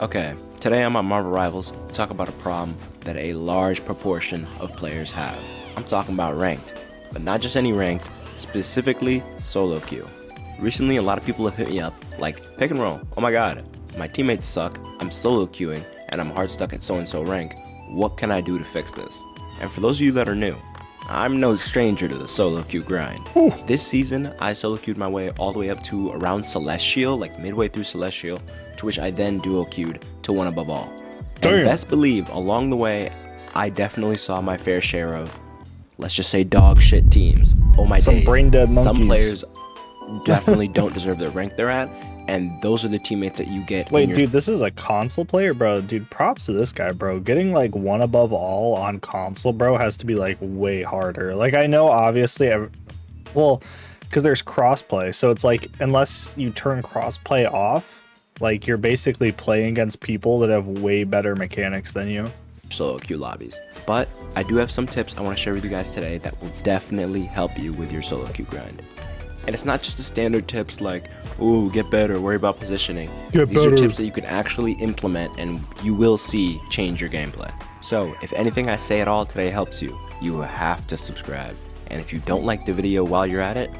Okay, today on my Marvel Rivals, we talk about a problem that a large proportion of players have. I'm talking about ranked, but not just any ranked, specifically solo queue. Recently, a lot of people have hit me up like, pick and roll, oh my god, my teammates suck, I'm solo queuing, and I'm hard stuck at so-and-so rank. What can I do to fix this? And for those of you that are new, I'm no stranger to the solo queue grind. Ooh. This season, I solo queued my way all the way up to around Celestial, like midway through Celestial, to which I then duo queued to one above all. Damn. And best believe, along the way, I definitely saw my fair share of, let's just say, dog shit teams. Oh my Some days. brain dead monkeys. Some players definitely don't deserve the rank they're at, and those are the teammates that you get. Wait, dude, this is a console player, bro. Dude, props to this guy, bro. Getting like one above all on console, bro, has to be like way harder. Like, I know, obviously, well, because there's crossplay, so it's like unless you turn crossplay off, like you're basically playing against people that have way better mechanics than you. Solo queue lobbies. But I do have some tips I want to share with you guys today that will definitely help you with your solo queue grind. And it's not just the standard tips like, ooh, get better, worry about positioning. These are tips that you can actually implement and you will see change your gameplay. So if anything I say at all today helps you, you have to subscribe. And if you don't like the video while you're at it,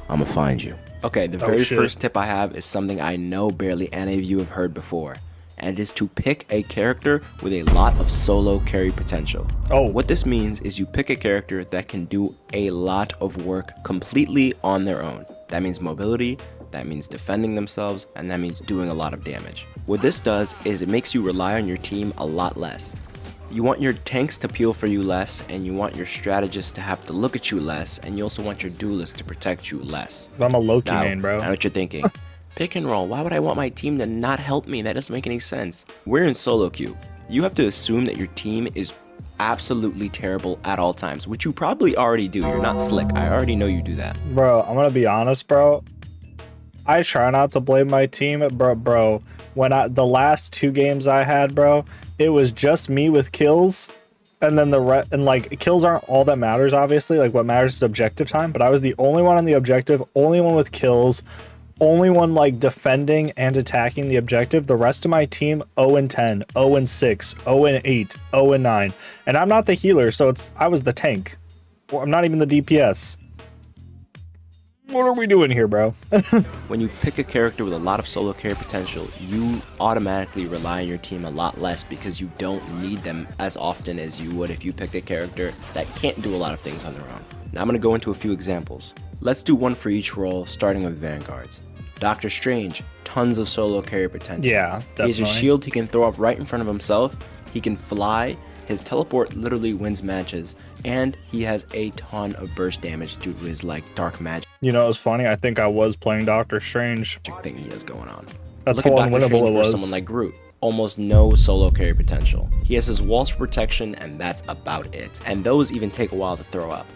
I'm gonna find you. Okay, the very first tip I have is something I know barely any of you have heard before. And it is to pick a character with a lot of solo carry potential. Oh. What this means is you pick a character that can do a lot of work completely on their own. That means mobility, that means defending themselves, and that means doing a lot of damage. What this does is it makes you rely on your team a lot less. You want your tanks to peel for you less, and you want your strategists to have to look at you less, and you also want your duelists to protect you less. I'm a Loki Now, main, bro. I know what you're thinking. Pick and roll, why would I want my team to not help me? That doesn't make any sense. We're in solo queue. You have to assume that your team is absolutely terrible at all times, which you probably already do. You're not slick. I already know you do that. Bro, I'm gonna be honest, bro. I try not to blame my team, bro. When the last 2 games I had, bro, it was just me with kills, and then like kills aren't all that matters, obviously. Like what matters is objective time, but I was the only one on the objective, only one with kills, only one like defending and attacking the objective. The rest of my team 0-10, 0-6, 0-8, 0-9, and I'm not the healer, so I was the tank. Well, I'm not even the DPS. What are we doing here, bro? When you pick a character with a lot of solo carry potential, you automatically rely on your team a lot less because you don't need them as often as you would if you picked a character that can't do a lot of things on their own. Now I'm going to go into a few examples. Let's do one for each role, starting with Vanguards. Doctor Strange, tons of solo carry potential. Yeah, definitely. He has a shield he can throw up right in front of himself, he can fly, his teleport literally wins matches, and he has a ton of burst damage due to his like dark magic. You know, it was funny. I think I was playing Doctor Strange. Thing he has going on. That's Look how at Doctor unwinnable Strange it was. for someone like Groot. Almost no solo carry potential. He has his walls for protection, and that's about it. And those even take a while to throw up.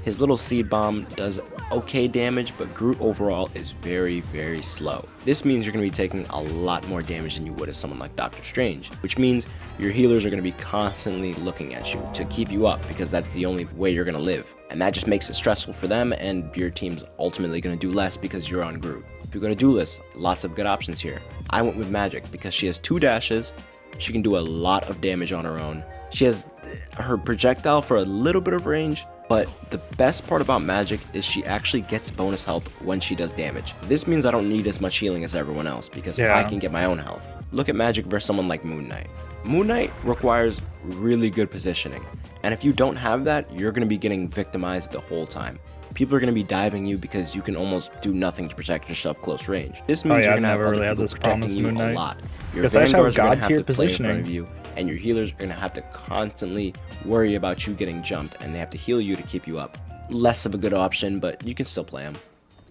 His little seed bomb does okay damage, but Groot overall is very, very slow. This means you're going to be taking a lot more damage than you would as someone like Doctor Strange, which means your healers are going to be constantly looking at you to keep you up because that's the only way you're going to live. And that just makes it stressful for them, and your team's ultimately going to do less because you're on Groot. If you're going to duelist, lots of good options here. I went with Magic because she has 2 dashes, she can do a lot of damage on her own. She has her projectile for a little bit of range, but the best part about Magic is she actually gets bonus health when she does damage. This means I don't need as much healing as everyone else because I can get my own health. Look at Magic versus someone like Moon Knight. Moon Knight requires really good positioning, and if you don't have that, you're going to be getting victimized the whole time. People are going to be diving you because you can almost do nothing to protect yourself close range. This means you're going to have other people protecting you a lot. Your Vanguards are going to have to play in front of you, and your healers are going to have to constantly worry about you getting jumped, and they have to heal you to keep you up. Less of a good option, but you can still play them.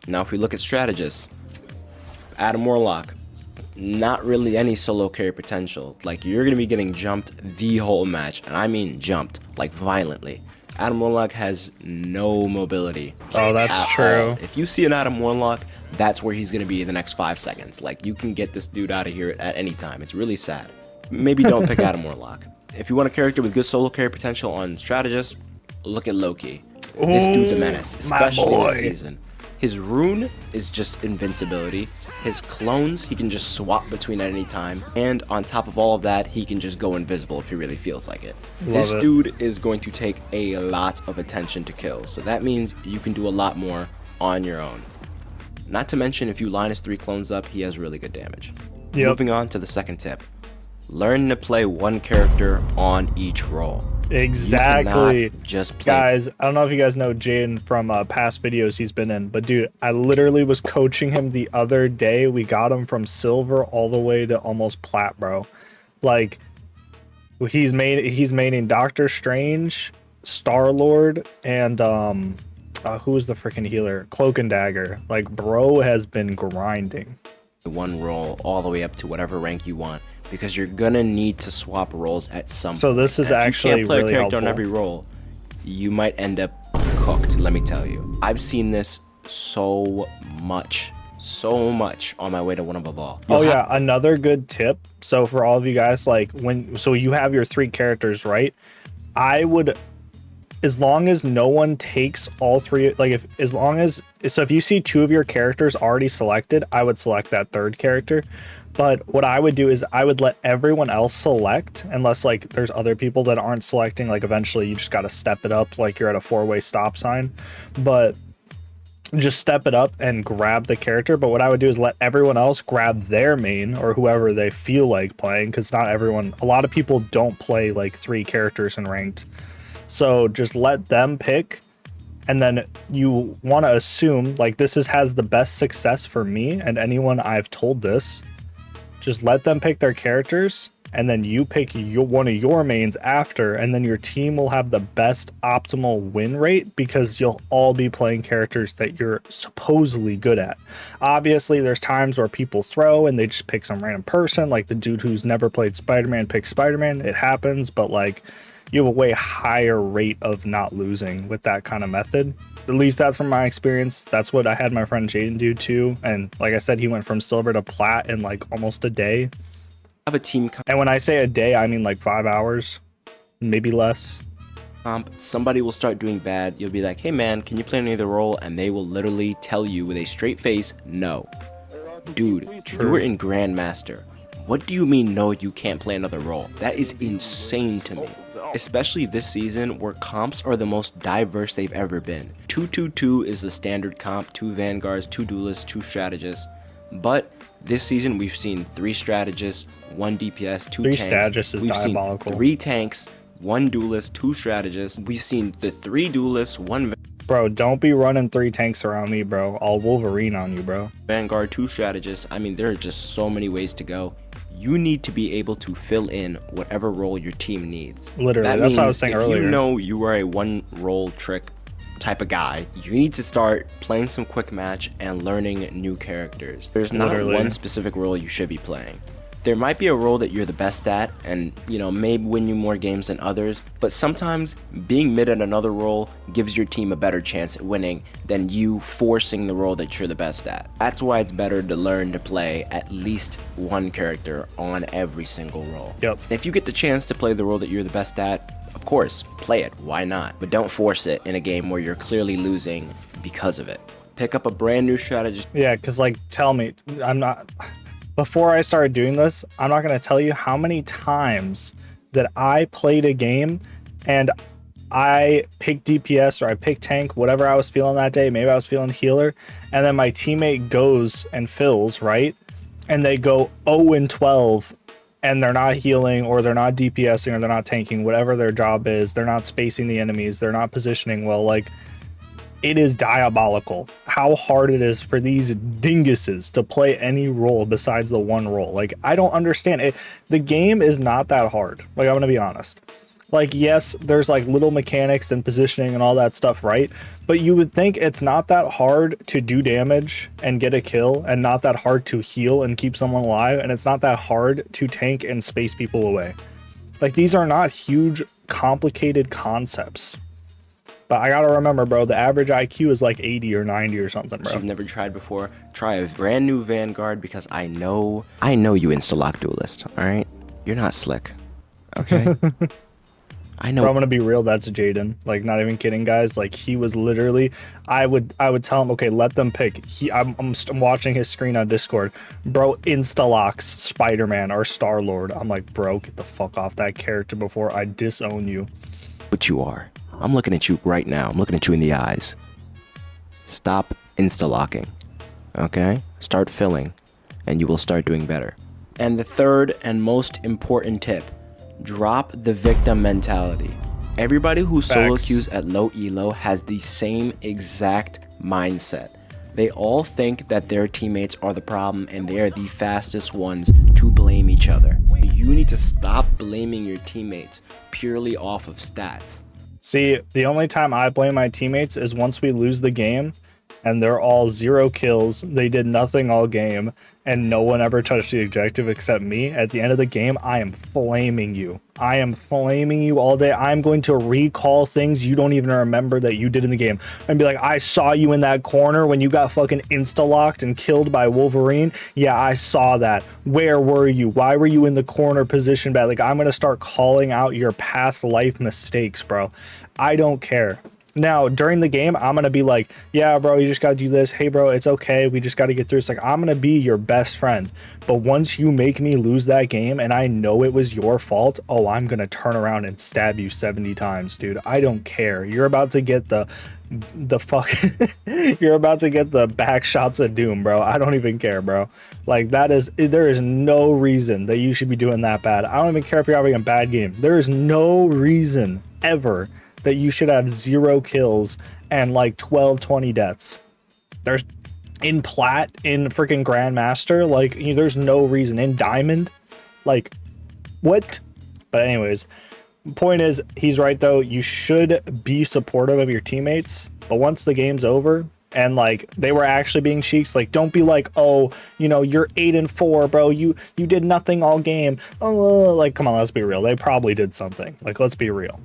Now if we look at strategists, Adam Warlock, not really any solo carry potential. Like, you're going to be getting jumped the whole match, and I mean jumped, like violently. Adam Warlock has no mobility. Oh, that's true. If you see an Adam Warlock, that's where he's going to be in the next 5 seconds. Like, you can get this dude out of here at any time. It's really sad. Maybe don't pick Adam Warlock. If you want a character with good solo carry potential on strategist, look at Loki. This dude's a menace, especially this season. His rune is just invincibility. His clones, he can just swap between at any time. And on top of all of that, he can just go invisible if he really feels like it. This dude is going to take a lot of attention to kill. So that means you can do a lot more on your own. Not to mention, if you line his 3 clones up, he has really good damage. Yep. Moving on to the second tip. Learn to play one character on each role. Exactly. Just play. Guys, I don't know if you guys know Jaden from past videos he's been in, but dude, I literally was coaching him the other day. We got him from silver all the way to almost plat, bro. Like, he's maining Doctor Strange, Star-Lord, and who was the freaking healer? Cloak and Dagger. Like, bro has been grinding. One role all the way up to whatever rank you want, because you're gonna need to swap roles at some so point. This is and actually if you can't play really a character helpful. on every role, you might end up cooked, let me tell you. I've seen this so much on my way to one of all. Yeah, another good tip. So for all of you guys, like so you have your 3 characters, right? I would, as long as no one takes all 3, like if you see 2 of your characters already selected, I would select that 3rd character. But what I would do is I would let everyone else select, unless like there's other people that aren't selecting. Like eventually you just got to step it up, like you're at a 4-way stop sign, but just step it up and grab the character. But what I would do is let everyone else grab their main or whoever they feel like playing, because not everyone, a lot of people don't play like 3 characters in ranked. So just let them pick, and then you want to assume, like, this has the best success for me and anyone I've told this. Just let them pick their characters, and then you pick one of your mains after, and then your team will have the best optimal win rate because you'll all be playing characters that you're supposedly good at. Obviously, there's times where people throw and they just pick some random person, like the dude who's never played Spider-Man picks Spider-Man. It happens, but like, you have a way higher rate of not losing with that kind of method. At least that's from my experience. That's what I had my friend Jaden do too. And like I said, he went from silver to plat in like almost a day. Have a team and when I say a day, I mean like 5 hours, maybe less. Somebody will start doing bad. You'll be like, hey man, can you play any other role? And they will literally tell you with a straight face, no. Dude, you were in Grandmaster. What do you mean, no, you can't play another role? That is insane to me. Especially this season, where comps are the most diverse they've ever been. 2-2-2 is the standard comp, 2 Vanguards, 2 Duelists, 2 Strategists. But this season, we've seen 3 Strategists, 1 DPS, 2 tanks. 3 Strategists is diabolical. Seen 3 tanks, 1 Duelist, 2 Strategists. We've seen the 3 Duelists, 1 Bro, don't be running 3 tanks around me, bro. I'll Wolverine on you, bro. Vanguard, 2 Strategists. I mean, there are just so many ways to go. You need to be able to fill in whatever role your team needs. Literally, that's what I was saying earlier. If you know you are a 1 role trick type of guy, you need to start playing some quick match and learning new characters. There's not one specific role you should be playing. There might be a role that you're the best at and, you know, may win you more games than others, but sometimes being mid at another role gives your team a better chance at winning than you forcing the role that you're the best at. That's why it's better to learn to play at least 1 character on every single role. Yep. And if you get the chance to play the role that you're the best at, of course, play it. Why not? But don't force it in a game where you're clearly losing because of it. Pick up a brand new strategist. Yeah, because like, tell me, before I started doing this, I'm not going to tell you how many times that I played a game and I picked DPS or I picked tank, whatever I was feeling that day. Maybe I was feeling healer. And then my teammate goes and fills, right? And they go 0-12 and they're not healing or they're not DPSing or they're not tanking, whatever their job is. They're not spacing the enemies. They're not positioning well. Like, it is diabolical how hard it is for these dinguses to play any role besides the 1 role. Like, I don't understand it. The game is not that hard. Like, I'm gonna be honest. Like, yes, there's like little mechanics and positioning and all that stuff, right? But you would think it's not that hard to do damage and get a kill, and not that hard to heal and keep someone alive, and it's not that hard to tank and space people away. Like, these are not huge, complicated concepts. But I gotta remember, bro, the average IQ is like 80 or 90 or something, bro. If you've never tried before, try a brand new Vanguard, because I know you insta-lock Duelist, alright? You're not slick, okay? I Bro, I'm know. gonna be real. That's Jaden. Like, not even kidding, guys. Like, he was literally. I would tell him, okay, let them pick. I'm watching his screen on Discord. Bro, insta locks Spider-Man or Star-Lord. I'm like, bro, get the fuck off that character before I disown you. What you are. I'm looking at you right now. I'm looking at you in the eyes. Stop insta-locking. Okay? Start filling, and you will start doing better. And the third and most important tip, drop the victim mentality. Everybody who solo Facts. queues at low elo has the same exact mindset. They all think that their teammates are the problem and they are the fastest ones to blame each other. You need to stop blaming your teammates purely off of stats. See, the only time I blame my teammates is once we lose the game and they're all 0 kills. They did nothing all game and no one ever touched the objective except me. At the end of the game, I am flaming you. I am flaming you all day. I'm going to recall things you don't even remember that you did in the game and be like, I saw you in that corner when you got fucking insta-locked and killed by Wolverine. Yeah, I saw that. Where were you? Why were you in the corner position bad? Like, I'm going to start calling out your past life mistakes, bro. I don't care. Now, during the game, I'm going to be like, yeah, bro, you just got to do this. Hey, bro, it's okay. We just got to get through. It's like, I'm going to be your best friend. But once you make me lose that game and I know it was your fault, oh, I'm going to turn around and stab you 70 times, dude. I don't care. You're about to get the fuck you're about to get the back shots of doom, bro. I don't even care, bro. Like, there is no reason that you should be doing that bad. I don't even care if you're having a bad game. There is no reason ever that you should have 0 kills and like 12-20 deaths. There's in plat, in freaking grandmaster, like, there's no reason. In diamond, like, what? But anyways, point is, he's right though. You should be supportive of your teammates, but once the game's over and like they were actually being cheeks, like, don't be like, oh, you're 8-4, bro, you did nothing all game. Oh, like, come on, let's be real. They probably did something. Like, let's be real.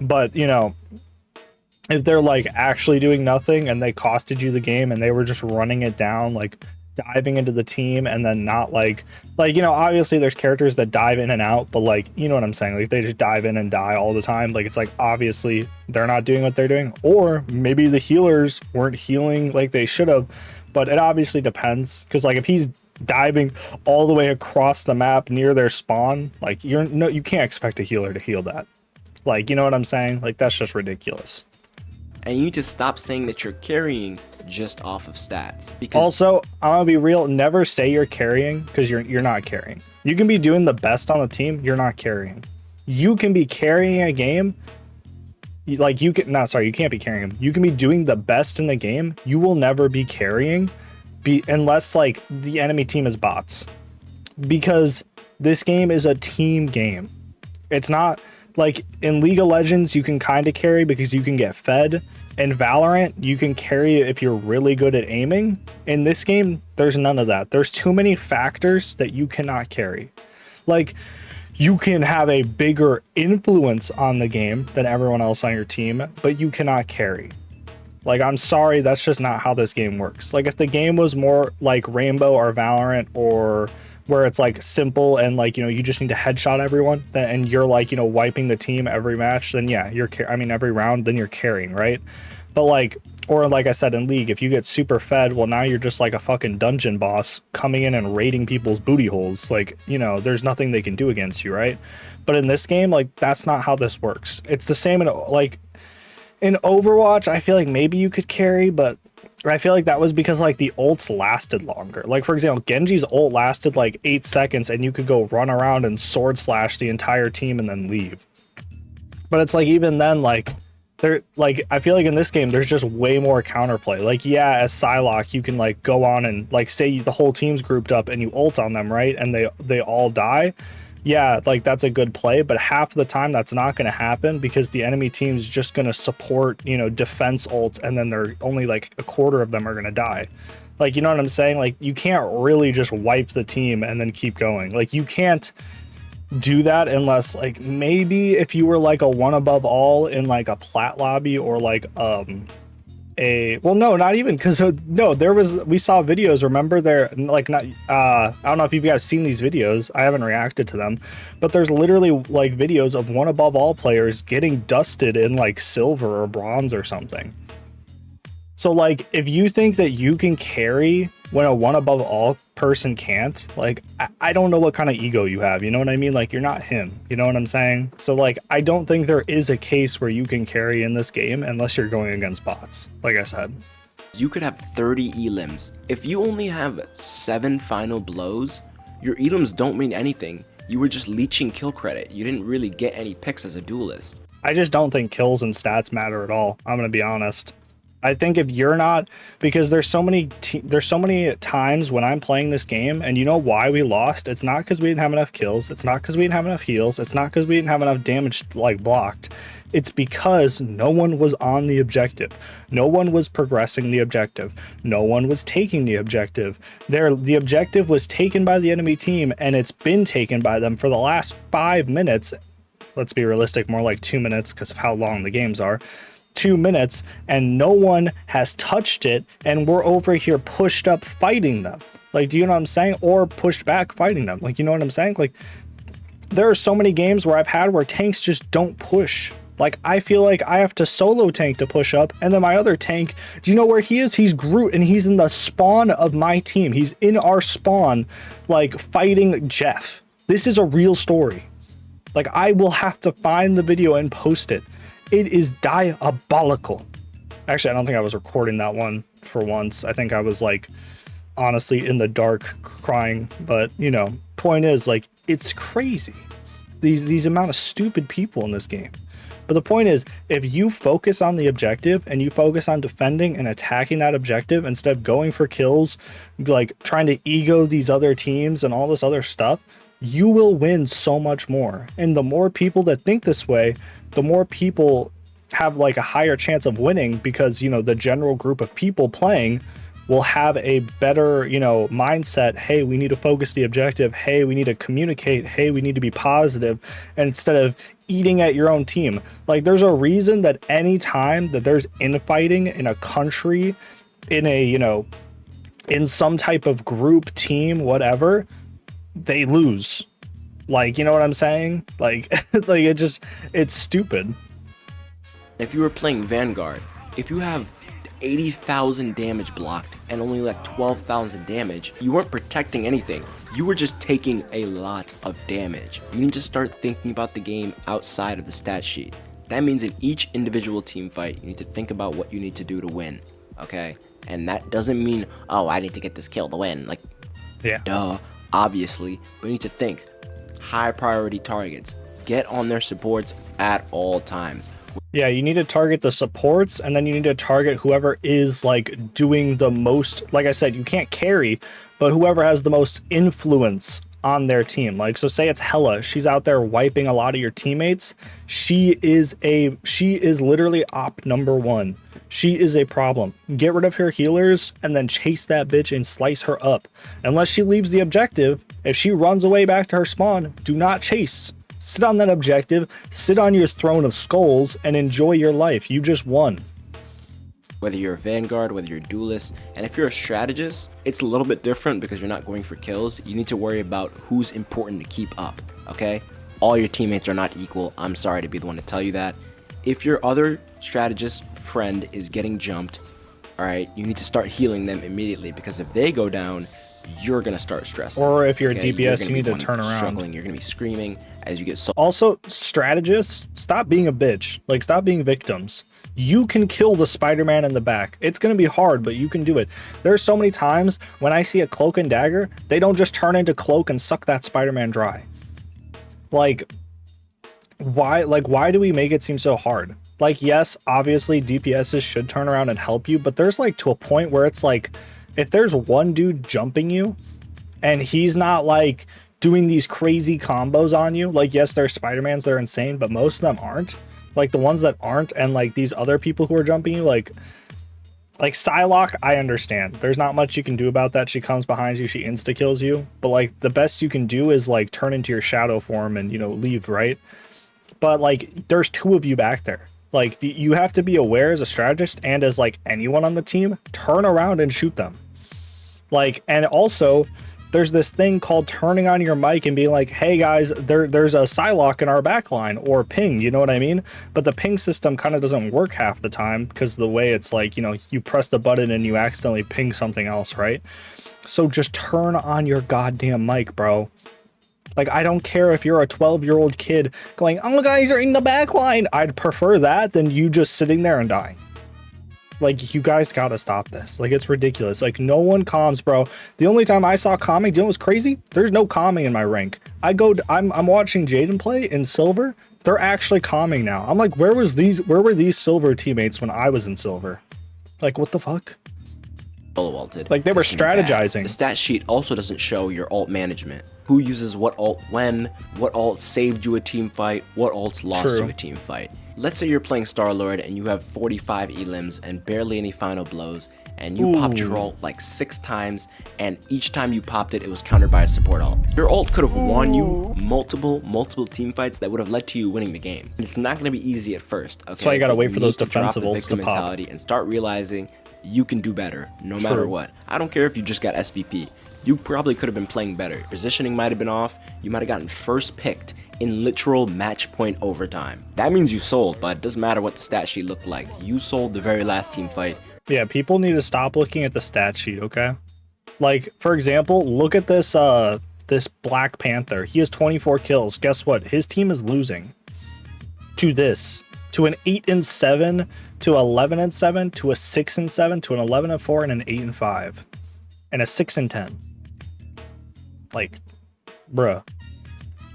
But if they're like actually doing nothing and they costed you the game and they were just running it down, like diving into the team and then not like obviously there's characters that dive in and out, but like, you know what I'm saying, like they just dive in and die all the time. Like, it's like, obviously they're not doing what they're doing, or maybe the healers weren't healing like they should have. But it obviously depends, because like if he's diving all the way across the map near their spawn, like, you can't expect a healer to heal that. Like, you know what I'm saying? Like, that's just ridiculous. And you need to stop saying that you're carrying just off of stats. Because Also, I'm gonna be real. Never say you're carrying, because you're not carrying. You can be doing the best on the team. You're not carrying. You can be carrying a game. Like, you can't be carrying them. You can be doing the best in the game. You will never be carrying, unless like the enemy team is bots, because this game is a team game. It's not. Like, in League of Legends, you can kind of carry because you can get fed. In Valorant, you can carry if you're really good at aiming. In this game, there's none of that. There's too many factors that you cannot carry. Like, you can have a bigger influence on the game than everyone else on your team, but you cannot carry. Like, I'm sorry, that's just not how this game works. Like, if the game was more like Rainbow or Valorant, or where it's like simple and like, you just need to headshot everyone and you're like, wiping the team every match, then yeah, every round, then you're carrying, right? But like, or like I said, in League, if you get super fed, well, now you're just like a fucking dungeon boss coming in and raiding people's booty holes. Like, there's nothing they can do against you, right? But in this game, like, that's not how this works. It's the same in Overwatch. I feel like maybe you could carry, but I feel like that was because like the ults lasted longer. Like, for example, Genji's ult lasted like 8 seconds and you could go run around and sword slash the entire team and then leave. But it's like, even then, like, I feel like in this game there's just way more counterplay. Like, yeah, as Psylocke, you can like go on and like say the whole team's grouped up and you ult on them, right? And they all die. Yeah, like, that's a good play, but half of the time that's not going to happen because the enemy team's just going to support, defense ults, and then they're only like a quarter of them are going to die. Like, you know what I'm saying? Like, you can't really just wipe the team and then keep going. Like, you can't do that unless like maybe if you were like a one above all in like a plat lobby, or like a well, no, not even because no, we saw videos. Remember, there like not I don't know if you guys seen these videos. I haven't reacted to them, but there's literally like videos of one above all players getting dusted in like silver or bronze or something. So like, if you think that you can carry when a one above all person can't, like, I don't know what kind of ego you have. You know what I mean? Like, you're not him. You know what I'm saying? So like, I don't think there is a case where you can carry in this game unless you're going against bots. Like I said, You could have 30 elims. If you only have 7 final blows, your elims don't mean anything. You were just leeching kill credit. You didn't really get any picks as a duelist. I just don't think kills and stats matter at all. I'm gonna be honest. I think if you're not, because there's so many times when I'm playing this game, and you know why we lost? It's not because we didn't have enough kills. It's not because we didn't have enough heals. It's not because we didn't have enough damage like blocked. It's because no one was on the objective. No one was progressing the objective. No one was taking the objective. The objective was taken by the enemy team, and it's been taken by them for the last 5 minutes. Let's be realistic, more like 2 minutes because of how long the games are. 2 minutes, and no one has touched it, and we're over here pushed up fighting them. Like, do you know what I'm saying? Or pushed back fighting them. Like, you know what I'm saying? Like, there are so many games where I've had where tanks just don't push. Like, I feel like I have to solo tank to push up, and then my other tank, do you know where he is? He's Groot, and he's in the spawn of my team. He's in our spawn, like, fighting Jeff. This is a real story. Like, I will have to find the video and post it. It is diabolical. Actually, I don't think I was recording that one for once. I think I was like, honestly, in the dark crying. But, you know, point is, like, it's crazy. These amount of stupid people in this game. But the point is, if you focus on the objective and you focus on defending and attacking that objective instead of going for kills, like trying to ego these other teams and all this other stuff, you will win so much more. And the more people that think this way, the more people have like a higher chance of winning, because, you know, the general group of people playing will have a better, you know, mindset. Hey, we need to focus the objective. Hey, we need to communicate. Hey, we need to be positive, and instead of eating at your own team. Like, there's a reason that any time that there's infighting in a country, in a, you know, in some type of group, team, whatever, they lose. Like, you know what I'm saying? Like, like it's stupid. If you were playing Vanguard, if you have 80,000 damage blocked and only like 12,000 damage, you weren't protecting anything. You were just taking a lot of damage. You need to start thinking about the game outside of the stat sheet. That means in each individual team fight, you need to think about what you need to do to win, okay? And that doesn't mean, oh, I need to get this kill to win. Like, yeah, duh, obviously, but you need to think. High priority targets. Get on their supports at all times. Yeah, you need to target the supports, and then you need to target whoever is like doing the most. Like I said, you can't carry, but whoever has the most influence on their team. Like, so say it's Hella, she's out there wiping a lot of your teammates. She is literally op number 1. She is a problem. Get rid of her healers and then chase that bitch and slice her up. Unless she leaves the objective, if she runs away back to her spawn, do not chase. Sit on that objective, sit on your throne of skulls, and enjoy your life. You just won. Whether you're a Vanguard, whether you're a duelist, and if you're a strategist, it's a little bit different because you're not going for kills. You need to worry about who's important to keep up, okay? All your teammates are not equal. I'm sorry to be the one to tell you that. If your other strategist friend is getting jumped, all right, you need to start healing them immediately, because if they go down, you're going to start stressing. Or if you're okay? a DPS, you need to turn around. Struggling. You're going to be screaming as you get so. Also, strategists, stop being a bitch. Like, stop being victims. You can kill the Spider-Man in the back. It's going to be hard, but you can do it. There's so many times when I see a cloak and dagger, they don't just turn into cloak and suck that Spider-Man dry. Like, why do we make it seem so hard? Like, yes, obviously DPSs should turn around and help you, but there's like to a point where it's like, if there's one dude jumping you and he's not like doing these crazy combos on you, like, yes, there's Spider-Mans, they're insane, but most of them aren't. Like, the ones that aren't, and like these other people who are jumping you, like Psylocke, I understand. There's not much you can do about that. She comes behind you, she insta-kills you, but like the best you can do is like turn into your shadow form and, you know, leave, right? But like, there's 2 of you back there. Like, you have to be aware as a strategist and as like anyone on the team, turn around and shoot them. Like, and also there's this thing called turning on your mic and being like, hey guys, there's a Psylocke in our backline, or ping, you know what I mean? But the ping system kind of doesn't work half the time because the way it's like, you know, you press the button and you accidentally ping something else, right? So just turn on your goddamn mic, bro. Like, I don't care if you're a 12-year-old kid going, oh, guys are in the backline. I'd prefer that than you just sitting there and dying. Like, you guys gotta stop this. Like, it's ridiculous. Like, no one calms, bro. The only time I saw calming, do you know what's crazy? There's no calming in my rank. I'm watching Jaden play in silver. They're actually calming now. I'm like, where were these silver teammates when I was in silver? Like, what the fuck? Solo ulted. Like, they were strategizing. The stat sheet also doesn't show your ult management. Who uses what ult when, what ult saved you a team fight, what ults lost you a team fight. Let's say you're playing Star-Lord and you have 45 elims and barely any final blows, and you popped your ult like 6 times, and each time you popped it, it was countered by a support ult. Your ult could have won you multiple team fights that would have led to you winning the game. It's not going to be easy at first. Okay? So you got to wait for those defensive ults to pop. Mentality and start realizing you can do better no matter what. I don't care if you just got SVP. You probably could have been playing better. Positioning might have been off. You might have gotten first picked in literal match point overtime. That means you sold, but it doesn't matter what the stat sheet looked like. You sold the very last team fight. Yeah, people need to stop looking at the stat sheet, okay? Like, for example, look at this this Black Panther. He has 24 kills. Guess what? His team is losing to this. To an 8-7, to 11-7, to a 6-7, to an 11-4, and an 8-5. And a 6-10. Like, bruh.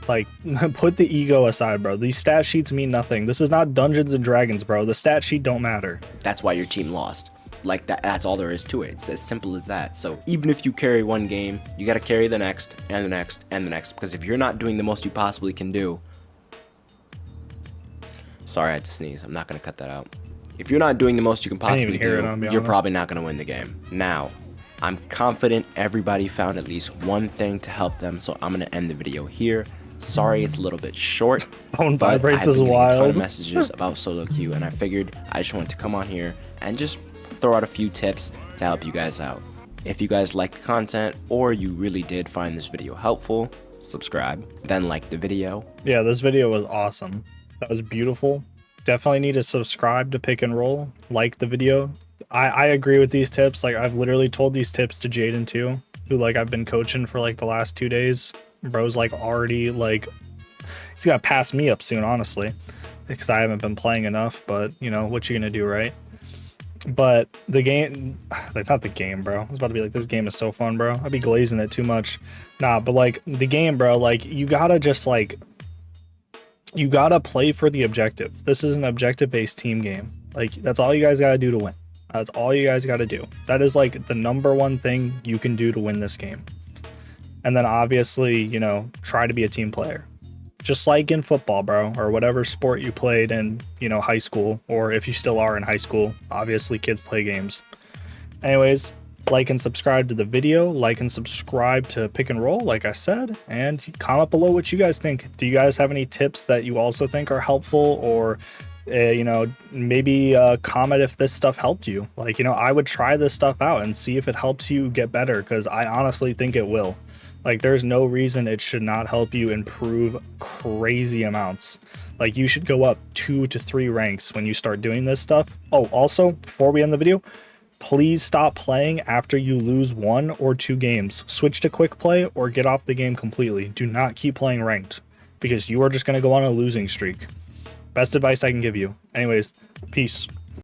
Like, put the ego aside, bro. These stat sheets mean nothing. This is not Dungeons and Dragons, bro. The stat sheet don't matter. That's why your team lost. Like, that's all there is to it. It's as simple as that. So even if you carry one game, you got to carry the next, and the next, and the next. Because if you're not doing the most you possibly can do... Sorry, I had to sneeze. I'm not going to cut that out. If you're not doing the most you can possibly do, you're probably not going to win the game. Now, I'm confident everybody found at least one thing to help them, so I'm going to end the video here. Sorry it's a little bit short, Phone but vibrates I've been is getting wild. a ton of messages about solo queue, and I figured I just wanted to come on here and just throw out a few tips to help you guys out. If you guys like the content, or you really did find this video helpful, subscribe, then like the video. Yeah, this video was awesome. That was beautiful. Definitely need to subscribe to Pick and Roll, like the video. I agree with these tips. Like, I've literally told these tips to Jaden too, who like I've been coaching for like the last 2 days. Bro's like already like, he's gonna pass me up soon, honestly, because I haven't been playing enough. But you know, what you gonna do, right? But the game, like, not the game, bro. I was about to be like, this game is so fun, bro. I'd be glazing it too much. Nah, but like the game, bro, like you gotta just like, you gotta play for the objective. This is an objective-based team game. Like, that's all you guys gotta do to win. That's all you guys gotta do. That is like the #1 thing you can do to win this game. And then obviously, you know, try to be a team player. Just like in football, bro, or whatever sport you played in, you know, high school, or if you still are in high school. Obviously, kids play games. Anyways, like and subscribe to the video, like and subscribe to Pick and Roll, like I said, and comment below what you guys think. Do you guys have any tips that you also think are helpful, or you know, maybe comment if this stuff helped you? Like, you know, I would try this stuff out and see if it helps you get better, because I honestly think it will. Like, there's no reason it should not help you improve crazy amounts. Like, you should go up 2 to 3 ranks when you start doing this stuff. Oh, also, before we end the video, please stop playing after you lose 1 or 2 games. Switch to quick play or get off the game completely. Do not keep playing ranked, because you are just going to go on a losing streak. Best advice I can give you. Anyways, peace.